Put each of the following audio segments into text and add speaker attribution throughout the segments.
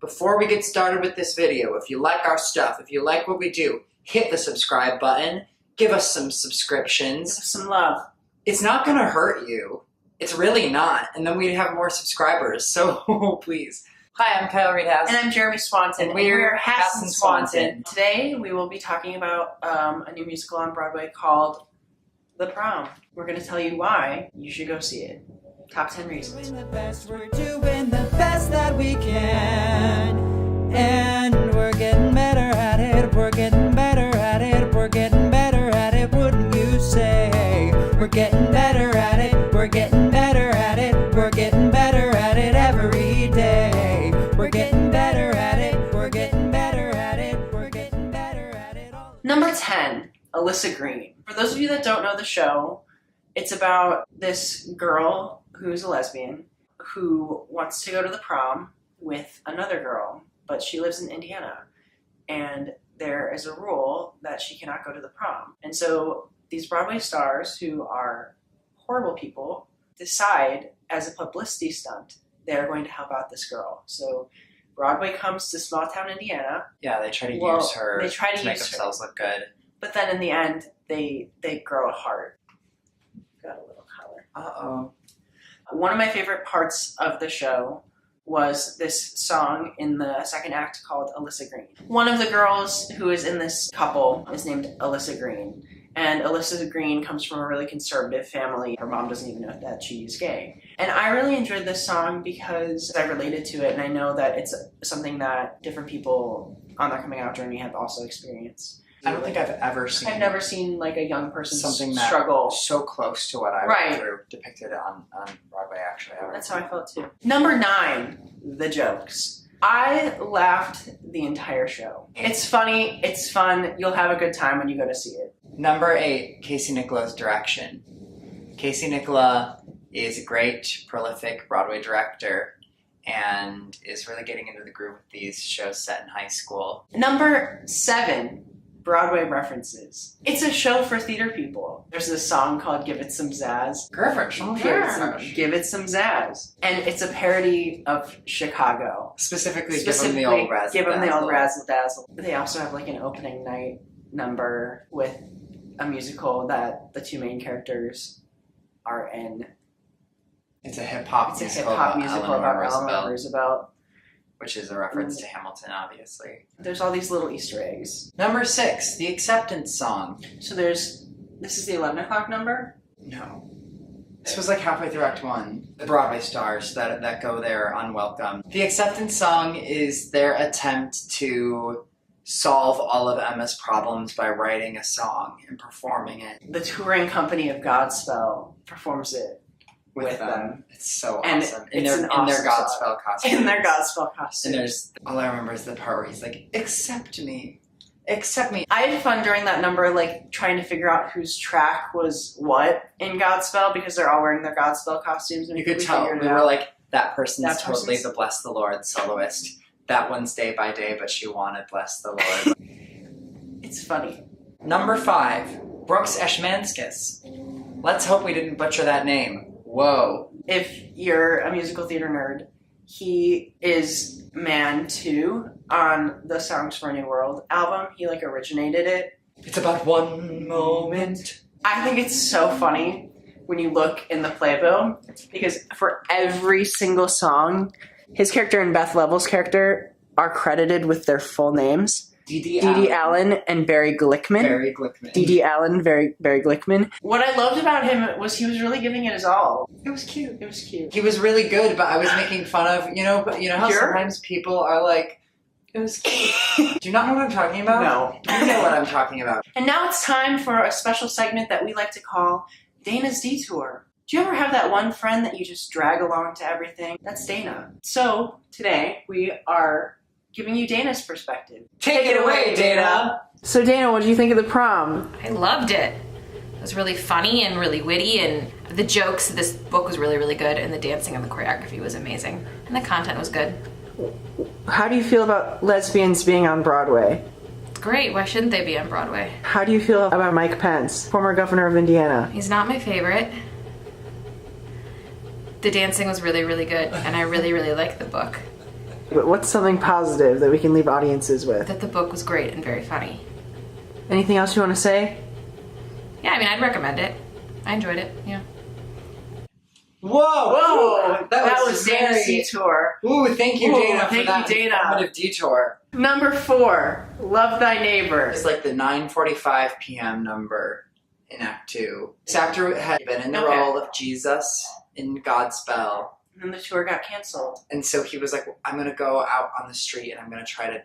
Speaker 1: Before we get started with this video, if you like our stuff, if you like what we do, hit the subscribe button, give us some subscriptions.
Speaker 2: Give us some love.
Speaker 1: It's not gonna hurt you. It's really not. And then we'd have more subscribers, so please. Hi, I'm Kyle Reed-Hass.
Speaker 2: And I'm Jeremy Swanton.
Speaker 1: And we're Hass and Swanton.
Speaker 2: Today we will be talking about a new musical on Broadway called The Prom. We're going to tell you why you should go see it. Top 10 reasons.
Speaker 3: We're doing the best that we can. And we're getting better at it. We're getting better at it. We're getting better at it, wouldn't you say? We're getting better at it. We're getting better at it. We're getting better at it every day. We're getting better at it. We're getting better at it. We're getting better at it all.
Speaker 2: Number 10, Alyssa Green. For those of you that don't know the show, it's about this girl who's a lesbian who wants to go to the prom with another girl, but she lives in Indiana. And there is a rule that she cannot go to the prom. And so these Broadway stars, who are horrible people, decide as a publicity stunt they're going to help out this girl. So Broadway comes to small town Indiana.
Speaker 1: Yeah, they try to use her
Speaker 2: they try to
Speaker 1: make
Speaker 2: use
Speaker 1: themselves look good.
Speaker 2: But then in the end, they grow a heart. Got a little color.
Speaker 1: Uh-oh.
Speaker 2: One of my favorite parts of the show was this song in the second act called Alyssa Green. One of the girls who is in this couple is named Alyssa Green. And Alyssa Green comes from a really conservative family. Her mom doesn't even know that she's gay. And I really enjoyed this song because I related to it, and I know that it's something that different people on their coming out journey have also experienced.
Speaker 1: I don't think I've ever seen...
Speaker 2: I've never seen like a young person
Speaker 1: something that
Speaker 2: struggle
Speaker 1: so close to what I went through depicted on Broadway, actually.
Speaker 2: That's how I felt too. Number 9, the jokes. I laughed the entire show. It's funny, it's fun, you'll have a good time when you go to see it.
Speaker 1: Number 8, Casey Nicola's direction. Casey Nicola is a great, prolific Broadway director and is really getting into the groove with these shows set in high school.
Speaker 2: Number 7, Broadway References. It's a show for theater people. There's this song called Give It Some Zazz. Give It Some Zazz. And it's a parody of Chicago.
Speaker 1: Specifically Give Them the Old Razzle
Speaker 2: Give Them the Old Razzle Dazzle. They also have like an opening night number with a musical that the two main characters are in.
Speaker 1: It's a hip-hop musical
Speaker 2: about
Speaker 1: Eleanor
Speaker 2: Eleanor Roosevelt.
Speaker 1: Which is a reference to Hamilton, obviously.
Speaker 2: There's all these little Easter eggs.
Speaker 1: Number 6, the acceptance song.
Speaker 2: So this is the 11 o'clock number?
Speaker 1: No. This was like halfway through Act 1. The Broadway stars that go there unwelcome. The acceptance song is their attempt to solve all of Emma's problems by writing a song and performing it.
Speaker 2: The touring company of Godspell performs it with them.
Speaker 1: It's so
Speaker 2: and
Speaker 1: awesome. In their Godspell costumes.
Speaker 2: In their Godspell costumes.
Speaker 1: And there's, all I remember is the part where he's like, accept me. Accept me.
Speaker 2: I had fun during that number, like, trying to figure out whose track was what in Godspell, because they're all wearing their Godspell costumes. And
Speaker 1: you could tell. We were like, that person's totally the Bless the Lord soloist. That one's Day by Day, but she wanted Bless the Lord.
Speaker 2: It's funny.
Speaker 1: Number 5, Brooks Eshmanskis. Let's hope we didn't butcher that name. Whoa.
Speaker 2: If you're a musical theater nerd, he is man 2 on the Songs for a New World album. He like originated it.
Speaker 1: It's about one moment.
Speaker 2: I think it's so funny when you look in the playbill, because for every single song, his character and Beth Level's character are credited with their full names. Dee Dee Allen and Barry Glickman. Dee Dee Allen, Barry Glickman. What I loved about him was he was really giving it his all.
Speaker 1: It was cute.
Speaker 2: It was cute.
Speaker 1: He was really good, but I was making fun of, you know how sometimes people are like, it was cute. Do you not know what I'm talking about?
Speaker 2: No.
Speaker 1: You know what I'm talking about.
Speaker 2: And now it's time for a special segment that we like to call Dana's Detour. Do you ever have that one friend that you just drag along to everything? That's Dana. So today we are giving you Dana's perspective.
Speaker 1: Take it away, Dana!
Speaker 2: So Dana, what did you think of the prom?
Speaker 4: I loved it. It was really funny and really witty, and the jokes, this book was really, really good, and the dancing and the choreography was amazing. And the content was good.
Speaker 2: How do you feel about lesbians being on Broadway?
Speaker 4: It's great. Why shouldn't they be on Broadway?
Speaker 2: How do you feel about Mike Pence, former governor of Indiana?
Speaker 4: He's not my favorite. The dancing was really, really good, and I really, really liked the book.
Speaker 5: What's something positive that we can leave audiences with?
Speaker 4: That the book was great and very funny.
Speaker 5: Anything else you want to say?
Speaker 4: Yeah, I mean, I'd recommend it. I enjoyed it, yeah.
Speaker 1: Whoa!
Speaker 2: That was Dana's Detour.
Speaker 1: Ooh, thank you, Dana, for
Speaker 2: thank
Speaker 1: that
Speaker 2: you, Dana.
Speaker 1: informative detour.
Speaker 2: Number 4, Love Thy Neighbor.
Speaker 1: It's like the 9:45 p.m. number in Act 2. This actor had been in the role of Jesus in Godspell.
Speaker 2: And then the tour got canceled.
Speaker 1: And so he was like, I'm going to go out on the street and I'm going to try to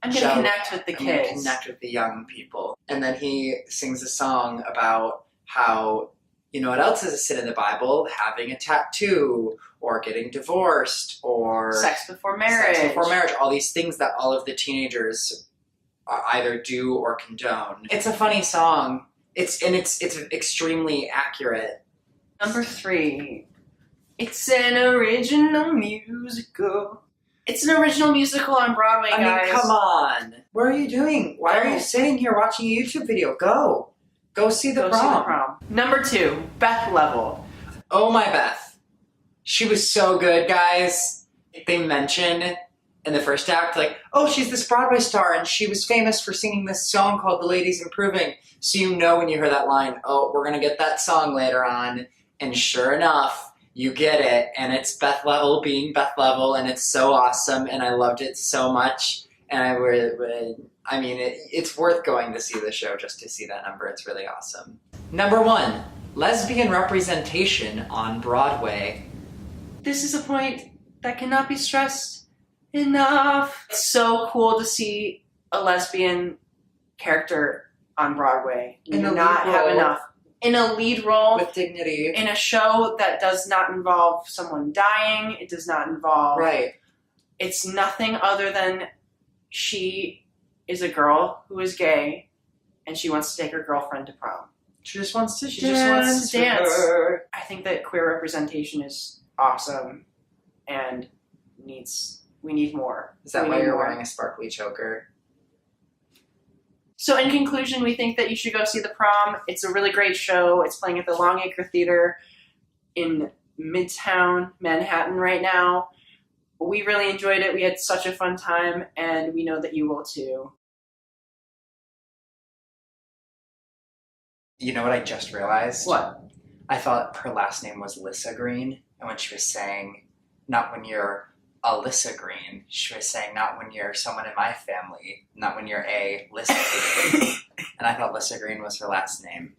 Speaker 2: connect with the
Speaker 1: I'm gonna
Speaker 2: kids.
Speaker 1: connect with the young people. And then he sings a song about how, you know what else is a sin in the Bible? Having a tattoo, or getting divorced, or
Speaker 2: Sex before marriage.
Speaker 1: All these things that all of the teenagers either do or condone. It's a funny song. It's extremely accurate.
Speaker 2: Number 3, it's an original musical. It's an original musical on Broadway, guys.
Speaker 1: I mean, come on. What are you doing? Why are you sitting here watching a YouTube video? Go see the prom.
Speaker 2: Number 2, Beth Level.
Speaker 1: Oh my Beth. She was so good, guys. They mention in the first act, like, oh, she's this Broadway star and she was famous for singing this song called The Lady's Improving. So you know when you hear that line, oh, we're going to get that song later on. And sure enough, you get it, and it's Beth Level being Beth Level, and it's so awesome, and I loved it so much. And it's worth going to see the show just to see that number. It's really awesome. Number 1, Lesbian Representation on Broadway.
Speaker 2: This is a point that cannot be stressed enough. It's so cool to see a lesbian character on Broadway.
Speaker 1: In a
Speaker 2: not
Speaker 1: lead
Speaker 2: have
Speaker 1: role.
Speaker 2: enough. In a lead role.
Speaker 1: With dignity.
Speaker 2: In a show that does not involve someone dying. It does not involve...
Speaker 1: Right.
Speaker 2: It's nothing other than she is a girl who is gay and she wants to take her girlfriend to prom.
Speaker 1: She just wants to
Speaker 2: dance.
Speaker 1: Her.
Speaker 2: I think that queer representation is awesome and we need more.
Speaker 1: Is that
Speaker 2: We
Speaker 1: why
Speaker 2: need
Speaker 1: you're
Speaker 2: more.
Speaker 1: wearing a sparkly choker?
Speaker 2: So in conclusion, we think that you should go see The Prom. It's a really great show. It's playing at the Longacre Theater in Midtown Manhattan right now. We really enjoyed it. We had such a fun time, and we know that you will too.
Speaker 1: You know what I just realized?
Speaker 2: What?
Speaker 1: I thought her last name was Alyssa Green, and when she was saying, not when you're Alyssa Green, she was saying, not when you're someone in my family, not when you're a Alyssa Green. And I thought Alyssa Green was her last name.